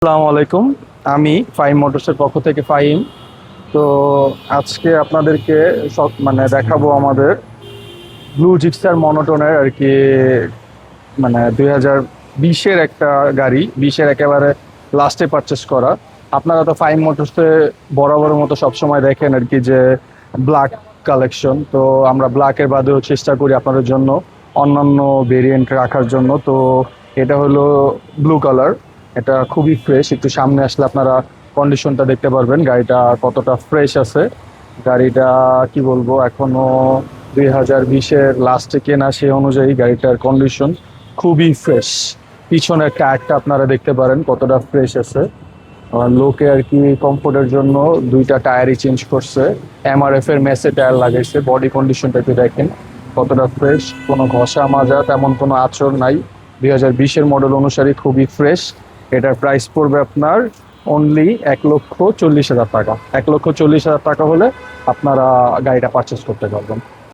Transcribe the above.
আসসালামু আলাইকুম। আমি ফাহিম মোটরসের পক্ষ থেকে ফাহিম। তো আজকে আপনাদেরকে দেখাবো আমাদের ব্লু জিক্সার মনোটনের আর কি, 2020-এর একটা গাড়ি, 20-এর একেবারে লাস্টে পারচেস করা। আপনারা তো ফাহিম মোটরসে বরাবরের মতো সবসময় দেখেন আর কি যে ব্ল্যাক কালেকশন। তো আমরা ব্ল্যাকের বাদেও চেষ্টা করি আপনাদের জন্য অন্যান্য ভেরিয়েন্ট রাখার জন্য। তো এটা হলো ব্লু কালার। এটা খুবই ফ্রেশ। একটু সামনে আসলে আপনারা কন্ডিশনটা দেখতে পারবেন গাড়িটা কতটা ফ্রেশ আছে। গাড়িটা কি বলবো, এখনো 2020-এর লাস্টে কেনা, সেই অনুযায়ী গাড়িটার কন্ডিশন খুবই ফ্রেশ। পিছনের টায়ারটা আপনারা দেখতে পারেন কতটা ফ্রেশ আছে। লোকে আর কি কমফোর্টের জন্য দুইটা টায়ারই চেঞ্জ করছে। এমআরএফ এর মেসে টায়ার লাগাইছে। বডি কন্ডিশনটা একটু দেখেন কতটা ফ্রেশ, কোনো ঘষা মাজা তেমন কোনো আঁচড় নাই। 2020-এর মডেল অনুসারে খুবই ফ্রেশ। এটার প্রাইস পড়বে আপনার অনলি 1,40,000 টাকা। 1,40,000 টাকা হলে আপনারা গাড়িটা পারচেস করতে পারবেন।